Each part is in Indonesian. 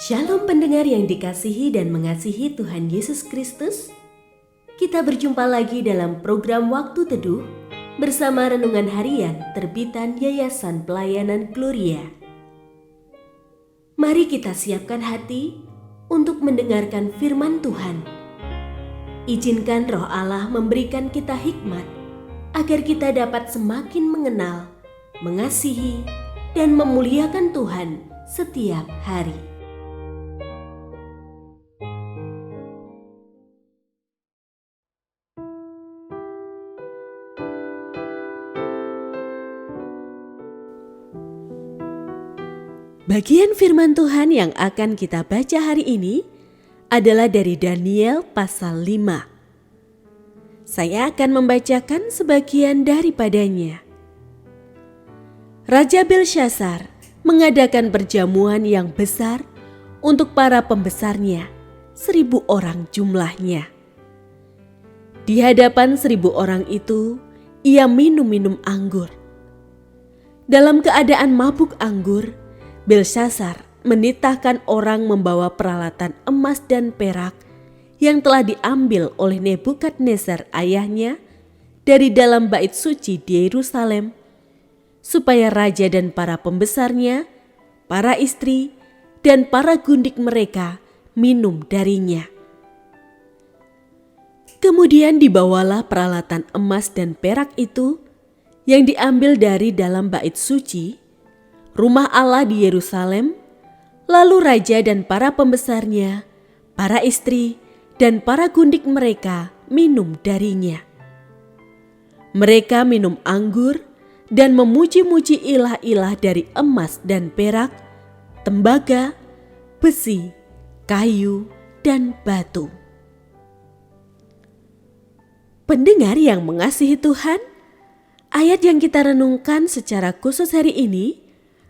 Shalom pendengar yang dikasihi dan mengasihi Tuhan Yesus Kristus. Kita berjumpa lagi dalam program Waktu Teduh bersama Renungan Harian terbitan Yayasan Pelayanan Gloria. Mari kita siapkan hati untuk mendengarkan firman Tuhan. Izinkan Roh Allah memberikan kita hikmat agar kita dapat semakin mengenal, mengasihi, dan memuliakan Tuhan setiap hari. Bagian firman Tuhan yang akan kita baca hari ini adalah dari Daniel pasal 5. Saya akan membacakan sebagian daripadanya. Raja Belsyazar mengadakan perjamuan yang besar untuk para pembesarnya, 1.000 orang jumlahnya. Di hadapan 1.000 orang itu, ia minum anggur. Dalam keadaan mabuk anggur, Belsyazar menitahkan orang membawa peralatan emas dan perak yang telah diambil oleh Nebukadnezar ayahnya dari dalam bait suci di Yerusalem, supaya raja dan para pembesarnya, para istri, dan para gundik mereka minum darinya. Kemudian dibawalah peralatan emas dan perak itu yang diambil dari dalam bait suci, rumah Allah di Yerusalem, lalu raja dan para pembesarnya, para istri, dan para gundik mereka minum darinya. Mereka minum anggur dan memuji-muji ilah-ilah dari emas dan perak, tembaga, besi, kayu, dan batu. Pendengar yang mengasihi Tuhan, ayat yang kita renungkan secara khusus hari ini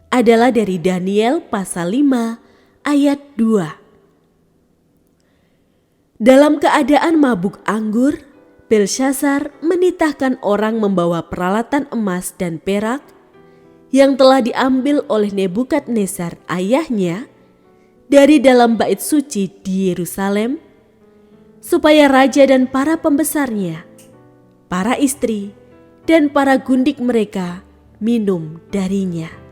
adalah dari Daniel pasal 5 ayat 2. Dalam keadaan mabuk anggur, Belsyazar menitahkan orang membawa peralatan emas dan perak yang telah diambil oleh Nebukadnezar ayahnya dari dalam bait suci di Yerusalem, supaya raja dan para pembesarnya, para istri, dan para gundik mereka minum darinya.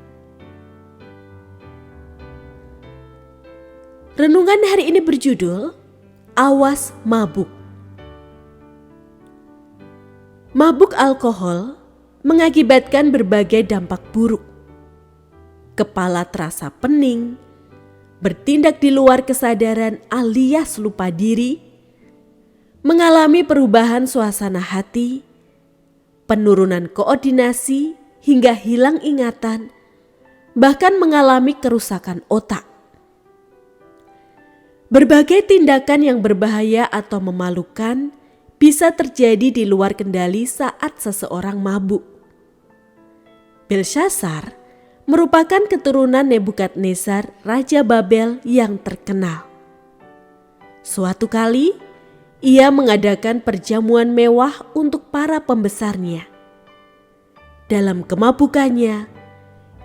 Renungan hari ini berjudul Awas Mabuk. Mabuk alkohol mengakibatkan berbagai dampak buruk. Kepala terasa pening, bertindak di luar kesadaran alias lupa diri, mengalami perubahan suasana hati, penurunan koordinasi hingga hilang ingatan, bahkan mengalami kerusakan otak. Berbagai tindakan yang berbahaya atau memalukan bisa terjadi di luar kendali saat seseorang mabuk. Belsyazar merupakan keturunan Nebukadnezar, Raja Babel yang terkenal. Suatu kali, ia mengadakan perjamuan mewah untuk para pembesarnya. Dalam kemabukannya,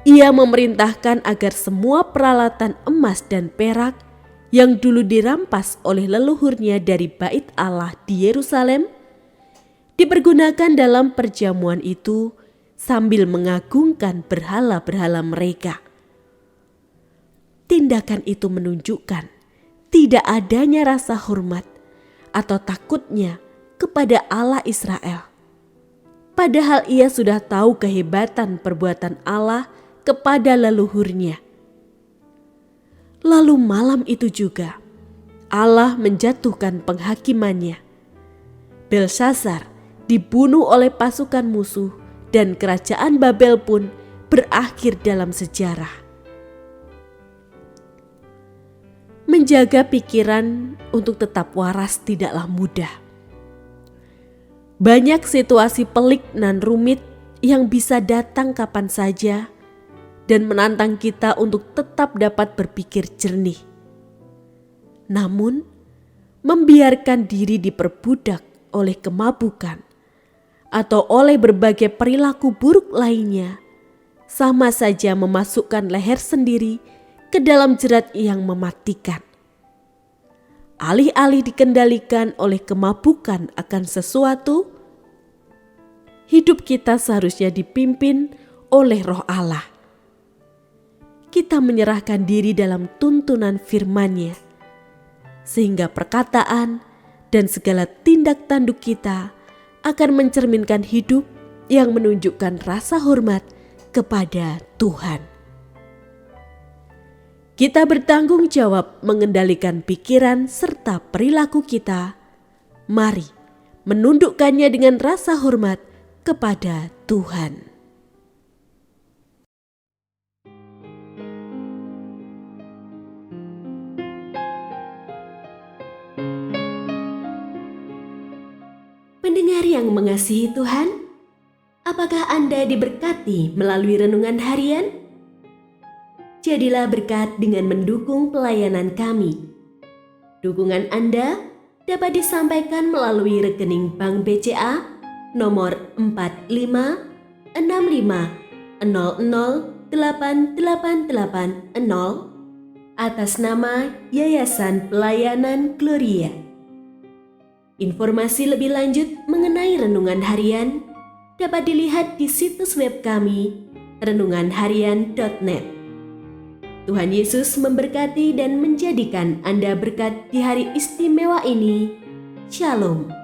ia memerintahkan agar semua peralatan emas dan perak yang dulu dirampas oleh leluhurnya dari bait Allah di Yerusalem dipergunakan dalam perjamuan itu sambil mengagungkan berhala-berhala mereka. Tindakan itu menunjukkan tidak adanya rasa hormat atau takutnya kepada Allah Israel. Padahal ia sudah tahu kehebatan perbuatan Allah kepada leluhurnya. Lalu malam itu juga Allah menjatuhkan penghakimannya. Belsyazar dibunuh oleh pasukan musuh dan kerajaan Babel pun berakhir dalam sejarah. Menjaga pikiran untuk tetap waras tidaklah mudah. Banyak situasi pelik dan rumit yang bisa datang kapan saja dan menantang kita untuk tetap dapat berpikir jernih. Namun, membiarkan diri diperbudak oleh kemabukan atau oleh berbagai perilaku buruk lainnya sama saja memasukkan leher sendiri ke dalam jerat yang mematikan. Alih-alih dikendalikan oleh kemabukan akan sesuatu, hidup kita seharusnya dipimpin oleh Roh Allah. Kita menyerahkan diri dalam tuntunan firman-Nya, sehingga perkataan dan segala tindak tanduk kita akan mencerminkan hidup yang menunjukkan rasa hormat kepada Tuhan. Kita bertanggung jawab mengendalikan pikiran serta perilaku kita. Mari menundukkannya dengan rasa hormat kepada Tuhan. Pendengar yang mengasihi Tuhan, apakah Anda diberkati melalui renungan harian? Jadilah berkat dengan mendukung pelayanan kami. Dukungan Anda dapat disampaikan melalui rekening Bank BCA nomor 4565008880 atas nama Yayasan Pelayanan Gloria. Informasi lebih lanjut mengenai renungan harian dapat dilihat di situs web kami renunganharian.net. Tuhan Yesus memberkati dan menjadikan Anda berkat di hari istimewa ini. Shalom.